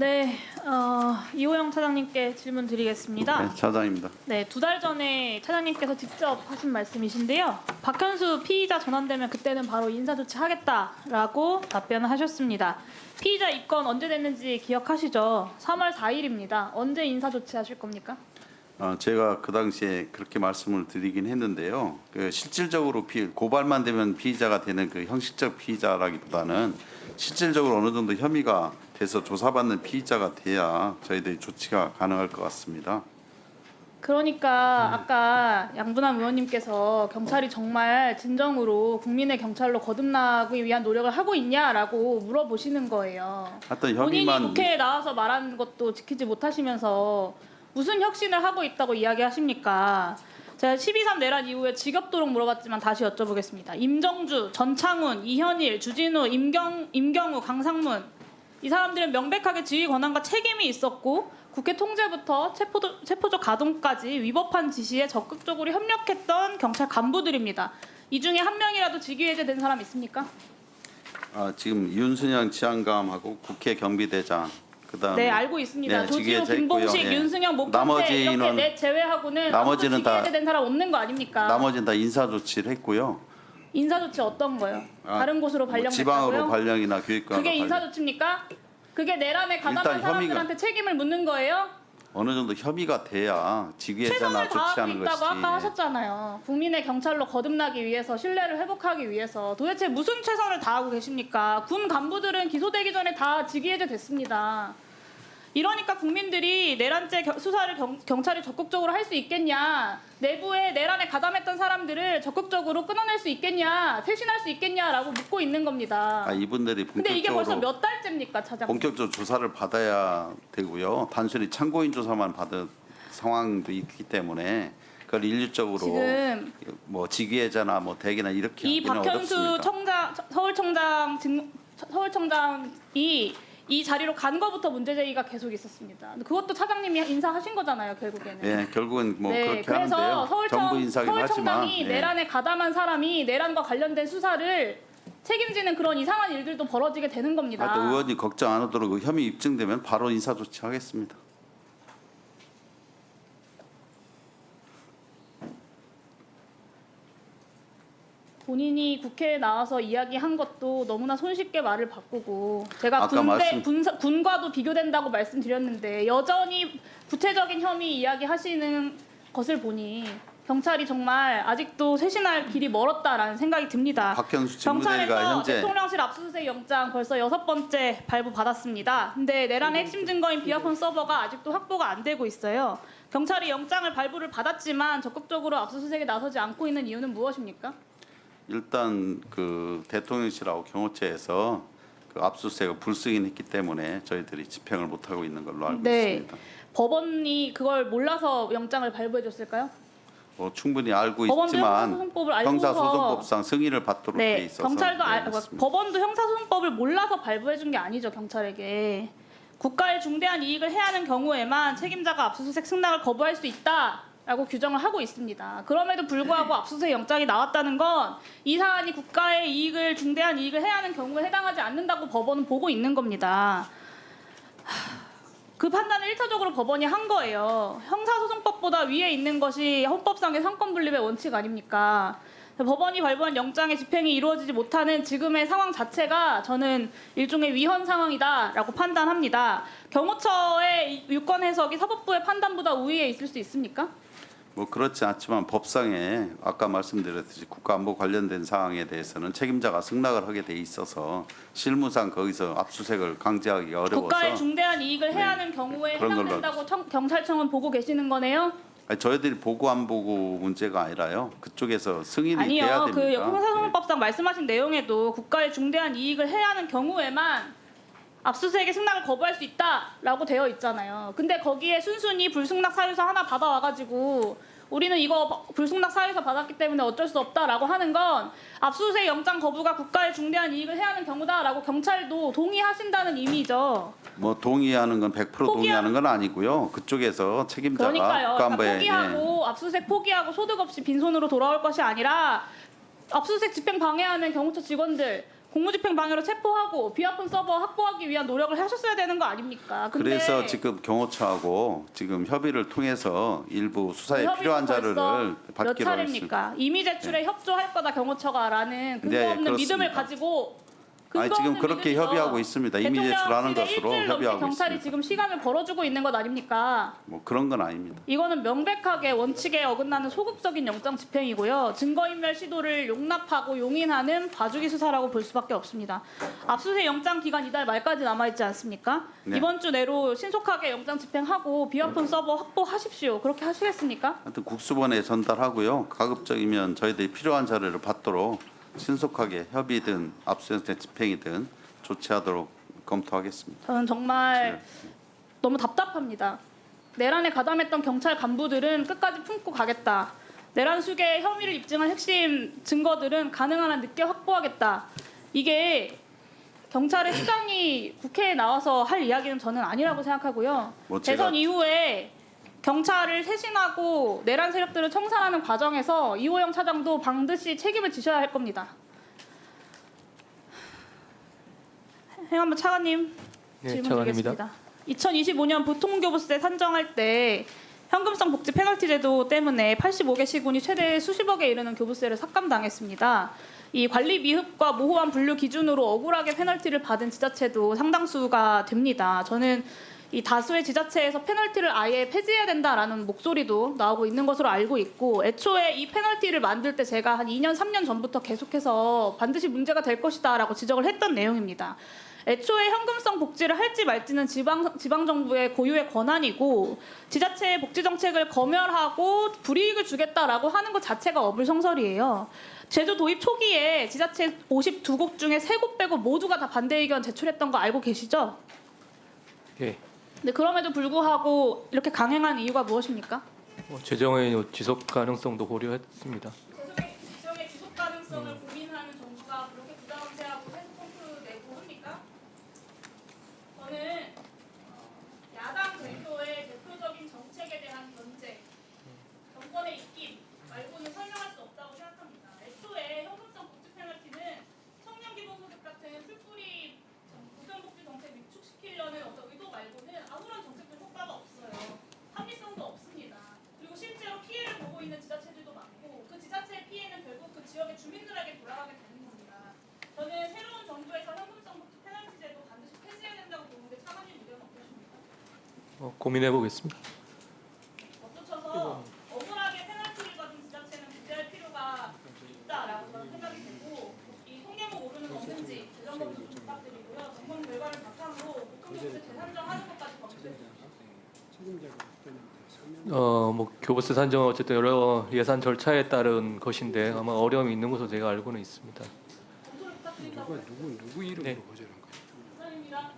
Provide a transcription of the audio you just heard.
네, 이호영 차장님께 질문 드리겠습니다. 네, 차장입니다. 네, 2달 전에 차장님께서 직접 하신 말씀이신데요. 박현수 피의자 전환되면 그때는 바로 인사조치하겠다라고 답변을 하셨습니다. 피의자 입건 언제 됐는지 기억하시죠? 3월 4일입니다. 언제 인사조치하실 겁니까? 제가 그 당시에 그렇게 말씀을 드리긴 했는데요. 실질적으로 고발만 되면 피의자가 되는 그 형식적 피의자라기보다는 실질적으로 어느 정도 혐의가 돼서 조사받는 피의자가 돼야 저희들이 조치가 가능할 것 같습니다. 그러니까 아까 양분한 의원님께서 경찰이 정말 진정으로 국민의 경찰로 거듭나기 위한 노력을 하고 있냐라고 물어보시는 거예요. 하여튼 본인이 혐의만 국회에 나와서 말하는 것도 지키지 못하시면서 무슨 혁신을 하고 있다고 이야기하십니까? 제가 12.3 내란 이후에 지겹도록 물어봤지만 다시 여쭤보겠습니다. 임정주, 전창훈, 이현일, 주진우, 임경우, 강상문 이 사람들은 명백하게 지휘 권한과 책임이 있었고 국회 통제부터 체포적 가동까지 위법한 지시에 적극적으로 협력했던 경찰 간부들입니다. 이 중에 한 명이라도 직위해제된 사람 있습니까? 지금 윤순영 치안감하고 국회 경비대장 그다음에 네, 알고 있습니다. 네, 조지호, 직위해제 김봉식, 했고요. 예. 윤승영, 목경태 나머지 이렇게 인원- 넷 제외하고는 나머지는 아무도 직위해제된 사람 없는 거 아닙니까? 나머지는 다 인사조치를 했고요. 인사조치 어떤 거요? 다른 곳으로 발령됐다고요? 지방으로 발령이나 교육관으로 그게 발령. 인사조치입니까? 그게 내란에 가담한 일단 사람들한테 책임을 묻는 거예요? 어느 정도 혐의가 돼야 직위해제나 최선을 다하고 조치하는 있다고 것이지. 아까 하셨잖아요. 국민의 경찰로 거듭나기 위해서 신뢰를 회복하기 위해서 도대체 무슨 최선을 다하고 계십니까? 군 간부들은 기소되기 전에 다 직위해제 됐습니다. 이러니까 국민들이 내란죄 수사를 경찰이 적극적으로 할 수 있겠냐, 내부에 내란에 가담했던 사람들을 적극적으로 끊어낼 수 있겠냐, 쇄신할 수 있겠냐라고 묻고 있는 겁니다. 이분들이 근데 이게 벌써 본격적으로 몇 달째입니까, 차장님? 본격적으로 조사를 받아야 되고요. 단순히 참고인 조사만 받은 상황도 있기 때문에 그걸 일률적으로 지금 뭐 직위해제나 뭐 대기나 이렇게 이 하기는 박현수 어렵습니다. 서울청장이 이 자리로 간 거부터 문제 제기가 계속 있었습니다. 그것도 차장님이 인사하신 거잖아요, 결국에는. 예, 결국은 뭐 네, 그렇게 그래서 하는데요. 정부 인사긴 하지만 서울청장이 예. 내란에 가담한 사람이 내란과 관련된 수사를 책임지는 그런 이상한 일들도 벌어지게 되는 겁니다. 하여튼 의원이 걱정 안 하도록 그 혐의 입증되면 바로 인사 조치하겠습니다. 본인이 국회에 나와서 이야기한 것도 너무나 손쉽게 말을 바꾸고 제가 아까 군과도 비교된다고 말씀드렸는데 여전히 구체적인 혐의 이야기하시는 것을 보니 경찰이 정말 아직도 쇄신할 길이 멀었다라는 생각이 듭니다. 박현수 직무대리가 경찰에서 현재 대통령실 압수수색 영장 벌써 6번째 발부받았습니다. 근데 내란의 핵심 증거인 비아폰 서버가 아직도 확보가 안 되고 있어요. 경찰이 영장을 발부를 받았지만 적극적으로 압수수색에 나서지 않고 있는 이유는 무엇입니까? 일단 그 대통령실하고 경호처에서 그 압수수색을 불승인했기 때문에 저희들이 집행을 못 하고 있는 걸로 알고 네. 있습니다. 법원이 그걸 몰라서 영장을 발부해 줬을까요? 충분히 알고 법원도 있지만 형사소송법을 알고서 형사소송법상 승인을 받도록 돼 네, 있어서 경찰도 그렇습니다. 법원도 형사소송법을 몰라서 발부해 준 게 아니죠, 경찰에게. 국가에 중대한 이익을 해하는 경우에만 책임자가 압수수색 승낙을 거부할 수 있다라고 규정을 하고 있습니다. 그럼에도 불구하고 압수수색 영장이 나왔다는 건 이 사안이 국가의 이익을 중대한 이익을 해하는 경우에 해당하지 않는다고 법원은 보고 있는 겁니다. 그 판단을 1차적으로 법원이 한 거예요. 형사소송법보다 위에 있는 것이 헌법상의 상권분립의 원칙 아닙니까? 법원이 발부한 영장의 집행이 이루어지지 못하는 지금의 상황 자체가 저는 일종의 위헌 상황이다라고 판단합니다. 경호처의 유권 해석이 사법부의 판단보다 우위에 있을 수 있습니까? 뭐 그렇지 않지만 법상에 아까 말씀드렸듯이 국가안보 관련된 사항에 대해서는 책임자가 승낙을 하게 돼 있어서 실무상 거기서 압수수색을 강제하기가 어려워서 국가의 중대한 이익을 해하는 경우에 그런 걸로 해당된다고 경찰청은 보고 계시는 거네요? 저희들이 보고 안 보고 문제가 아니라요. 그쪽에서 승인이 돼야 아니요. 됩니다. 그 형사소송법상 말씀하신 내용에도 국가의 중대한 이익을 해하는 경우에만 압수수색의 승낙을 거부할 수 있다라고 되어 있잖아요. 근데 거기에 순순히 불승낙 사유서 하나 받아와가지고 우리는 이거 불승낙 사유서 받았기 때문에 어쩔 수 없다라고 하는 건 압수수색 영장 거부가 국가의 중대한 이익을 해하는 경우다라고 경찰도 동의하신다는 의미죠. 뭐 동의하는 건 100% 동의하는 건 아니고요. 그쪽에서 책임자가 그러니까요. 국가안보에 포기하고 압수수색 포기하고 소득 없이 빈손으로 돌아올 것이 아니라 압수수색 집행 방해하는 경호처 직원들 공무집행 방해로 체포하고 비화폰 서버 확보하기 위한 노력을 하셨어야 되는 거 아닙니까? 근데 그래서 지금 경호처하고 지금 협의를 통해서 일부 수사에 협의도 필요한 자료를 벌써 몇 받기로 했습니다. 차례입니까? 이미 제출에 협조할 거다 경호처가라는 근거 네, 없는 그렇습니다. 믿음을 가지고 아니, 근거 지금 없는 그렇게 믿음이죠. 협의하고 있습니다. 이미 제출하는 대통령실에 것으로 일주일 넘게 협의하고 경찰이 있습니다. 지금 시간을 벌어주고 있는 것 아닙니까? 뭐 그런 건 아닙니다. 이거는 명백하게 원칙에 어긋나는 소극적인 영장 집행이고요. 증거인멸 시도를 용납하고 용인하는 봐주기 수사라고 볼 수밖에 없습니다. 압수수색 영장 기간 이달 말까지 남아있지 않습니까? 네. 이번 주 내로 신속하게 영장 집행하고 비화폰 서버 확보하십시오. 그렇게 하시겠습니까? 하여튼 국수본에 전달하고요. 가급적이면 저희들이 필요한 자료를 받도록 신속하게 협의든 압수수색 집행이든 조치하도록 검토하겠습니다. 저는 정말 너무 답답합니다. 내란에 가담했던 경찰 간부들은 끝까지 품고 가겠다. 내란 수계의 혐의를 입증한 핵심 증거들은 가능한 한 늦게 확보하겠다. 이게 경찰의 수장이 국회에 나와서 할 이야기는 저는 아니라고 생각하고요. 뭐 제가- 대선 이후에 경찰을 쇄신하고 내란 세력들을 청산하는 과정에서 이호영 차장도 반드시 책임을 지셔야 할 겁니다. 행안부 차관님 네, 질문 차관입니다. 드리겠습니다. 2025년 부통교부세 산정할 때 현금성 복지 페널티 제도 때문에 85개 시군이 최대 수십억에 이르는 교부세를 삭감당했습니다. 이 관리 미흡과 모호한 분류 기준으로 억울하게 페널티를 받은 지자체도 상당수가 됩니다. 저는 이 다수의 지자체에서 페널티를 아예 폐지해야 된다라는 목소리도 나오고 있는 것으로 알고 있고 애초에 이 페널티를 만들 때 제가 한 2년, 3년 전부터 계속해서 반드시 문제가 될 것이다라고 지적을 했던 내용입니다. 애초에 현금성 복지를 할지 말지는 지방정부의 고유의 권한이고 지자체의 복지 정책을 검열하고 불이익을 주겠다라고 하는 것 자체가 어불성설이에요. 제도 도입 초기에 지자체 52곳 중에 3곳 빼고 모두가 다 반대 의견 제출했던 거 알고 계시죠? 예, 근데 그럼에도 불구하고 이렇게 강행한 이유가 무엇입니까? 재정의 지속 가능성도 고려했습니다. 재정의 지속 가능성을 고민하는 정부가 그렇게 부담스러워하고 해소 펌프 내고 합니까? 저는 야당 대표의 대표적인 정책에 대한 견제, 정권의 입김 말고는 설명할 수 없다고 생각합니다. 애초에 현금성 복지 페널티는 청년 기본소득 같은 풀뿌리 보편복지 정책 위축시키려는 어떤 의도 말고는 아무런 정책적 효과가 없어요. 합리성도 없습니다. 그리고 실제로 피해를 보고 있는 지자체들도 많고 그 지자체의 피해는 결국 그 지역의 주민들에게 돌아가게 되는 겁니다. 저는 새로운 정부에서 현금성 복지 페널티 제도 반드시 폐지해야 된다고 보는데 차관님 의견은 어떠십니까? 고민해 보겠습니다. 덧붙여서 억울하게 페널티를 받은 지자체는 구제할 필요가 있다라고 저는 생각이 되고 이 통계목 오류는 없는지 재정 검토 좀 부탁드리고요. 전문 결과를 바탕으로 보통교부세 재산정하는 것까지 검토해 주십시오. 뭐 교부세 산정은 어쨌든 여러 예산 절차에 따른 것인데 아마 어려움이 있는 것으로 제가 알고는 있습니다. 검토를 부탁드린다고 누구 이름으로 네. 거절한 거예요? 감사합니다.